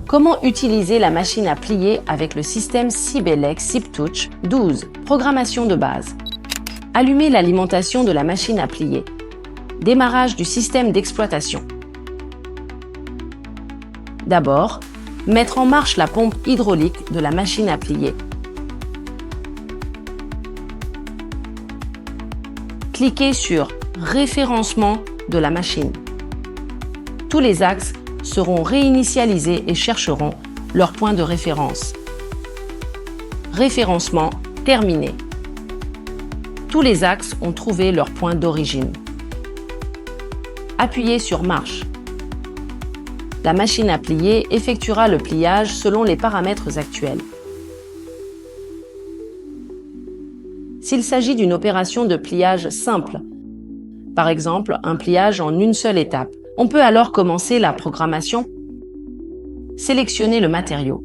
Comment utiliser la machine à plier avec le système Sibelec SipTouch 12, programmation de base. Allumer l'alimentation de la machine à plier. Démarrage du système d'exploitation. D'abord, mettre en marche la pompe hydraulique de la machine à plier. Cliquez sur Référencement de la machine. Tous les axes seront réinitialisés et chercheront leur point de référence. Référencement terminé. Tous les axes ont trouvé leur point d'origine. Appuyez sur Marche. La machine à plier effectuera le pliage selon les paramètres actuels. S'il s'agit d'une opération de pliage simple, par exemple un pliage en une seule étape, on peut alors commencer la programmation. Sélectionnez le matériau.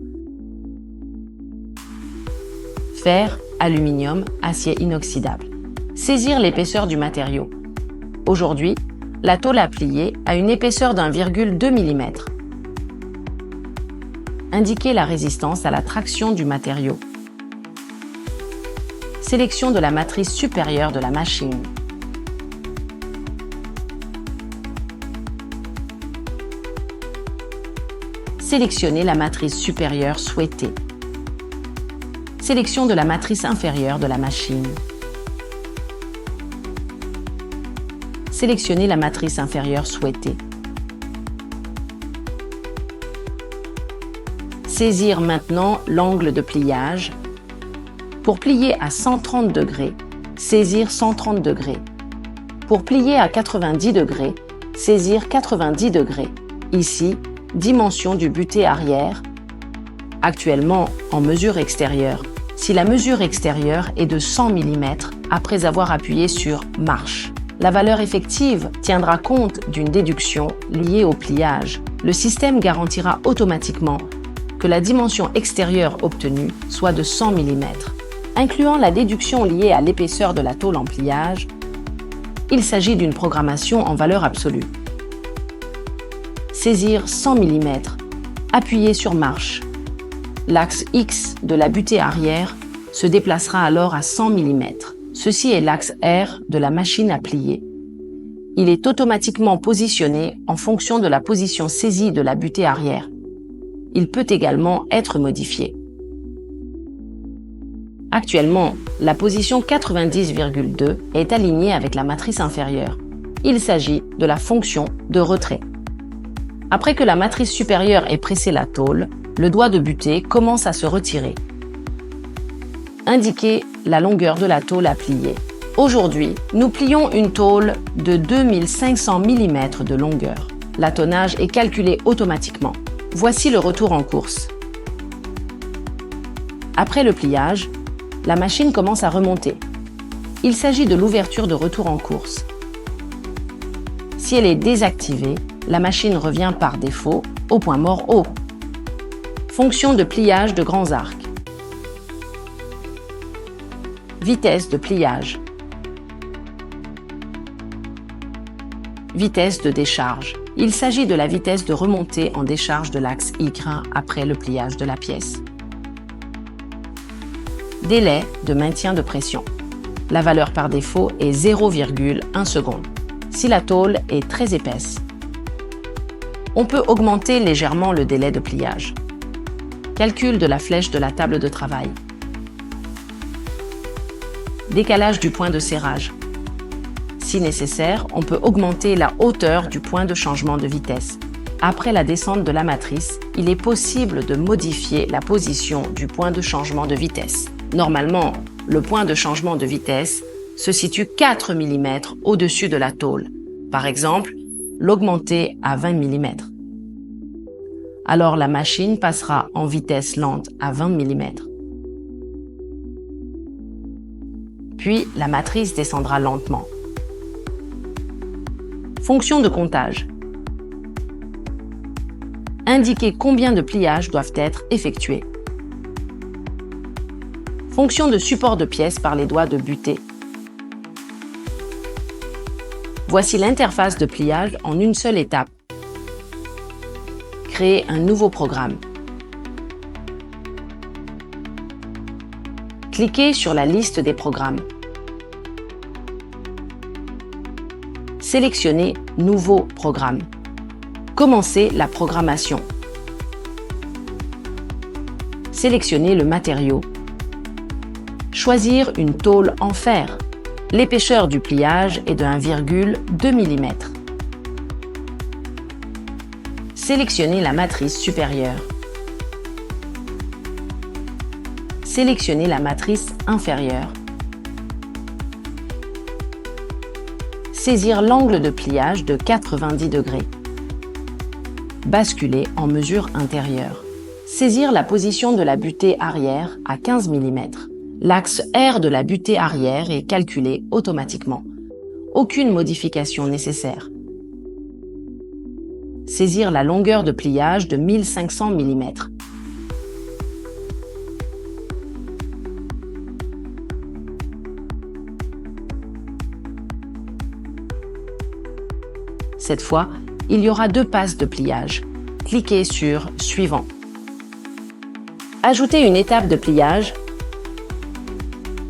Fer, aluminium, acier inoxydable. Saisir l'épaisseur du matériau. Aujourd'hui, la tôle à plier a une épaisseur d'1,2 mm. Indiquez la résistance à la traction du matériau. Sélection de la matrice supérieure de la machine. Sélectionnez la matrice supérieure souhaitée. Sélection de la matrice inférieure de la machine. Sélectionnez la matrice inférieure souhaitée. Saisir maintenant l'angle de pliage. Pour plier à 130 degrés, saisir 130 degrés. Pour plier à 90 degrés, saisir 90 degrés. Ici, dimension du butée arrière, actuellement en mesure extérieure. Si la mesure extérieure est de 100 mm après avoir appuyé sur Marche, la valeur effective tiendra compte d'une déduction liée au pliage. Le système garantira automatiquement que la dimension extérieure obtenue soit de 100 mm. Incluant la déduction liée à l'épaisseur de la tôle en pliage, il s'agit d'une programmation en valeur absolue. Saisir 100 mm. Appuyez sur Marche. L'axe X de la butée arrière se déplacera alors à 100 mm. Ceci est l'axe R de la machine à plier. Il est automatiquement positionné en fonction de la position saisie de la butée arrière. Il peut également être modifié. Actuellement, la position 90,2 est alignée avec la matrice inférieure. Il s'agit de la fonction de retrait. Après que la matrice supérieure ait pressé la tôle, le doigt de butée commence à se retirer. Indiquez la longueur de la tôle à plier. Aujourd'hui, nous plions une tôle de 2500 mm de longueur. L'attonnage est calculé automatiquement. Voici le retour en course. Après le pliage, la machine commence à remonter. Il s'agit de l'ouverture de retour en course. Si elle est désactivée, la machine revient par défaut au point mort haut. Fonction de pliage de grands arcs. Vitesse de pliage. Vitesse de décharge. Il s'agit de la vitesse de remontée en décharge de l'axe Y après le pliage de la pièce. Délai de maintien de pression. La valeur par défaut est 0,1 seconde. Si la tôle est très épaisse, on peut augmenter légèrement le délai de pliage. Calcul de la flèche de la table de travail. Décalage du point de serrage. Si nécessaire, on peut augmenter la hauteur du point de changement de vitesse. Après la descente de la matrice, il est possible de modifier la position du point de changement de vitesse. Normalement, le point de changement de vitesse se situe 4 mm au-dessus de la tôle. Par exemple, l'augmenter à 20 mm. Alors la machine passera en vitesse lente à 20 mm. Puis la matrice descendra lentement. Fonction de comptage. Indiquer combien de pliages doivent être effectués. Fonction de support de pièces par les doigts de butée. Voici l'interface de pliage en une seule étape. Créer un nouveau programme. Cliquez sur la liste des programmes. Sélectionnez « Nouveau programme ». Commencez la programmation. Sélectionnez le matériau. Choisir une tôle en fer. L'épaisseur du pliage est de 1,2 mm. Sélectionnez la matrice supérieure. Sélectionnez la matrice inférieure. Saisir l'angle de pliage de 90 degrés. Basculer en mesure intérieure. Saisir la position de la butée arrière à 15 mm. L'axe R de la butée arrière est calculé automatiquement. Aucune modification nécessaire. Saisir la longueur de pliage de 1500 mm. Cette fois, il y aura 2 passes de pliage. Cliquez sur « Suivant ». Ajoutez une étape de pliage.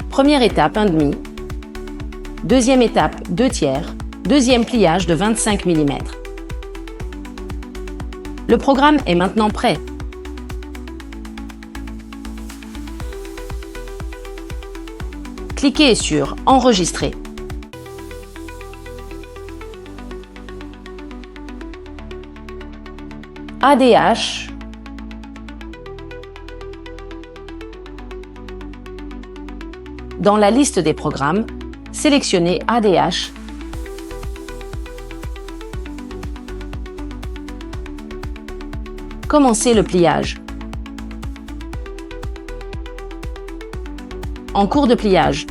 Première étape, 1/2. Deuxième étape, 2/3. Deuxième pliage de 25 mm. Le programme est maintenant prêt. Cliquez sur « Enregistrer ». ADH, dans la liste des programmes, sélectionnez ADH. Commencez le pliage. En cours de pliage.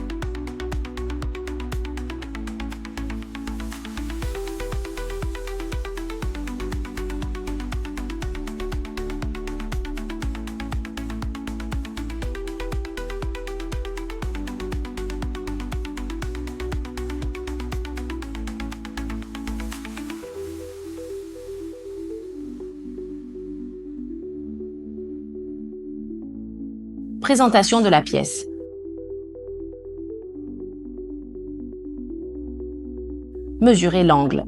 Présentation de la pièce. Mesurez l'angle.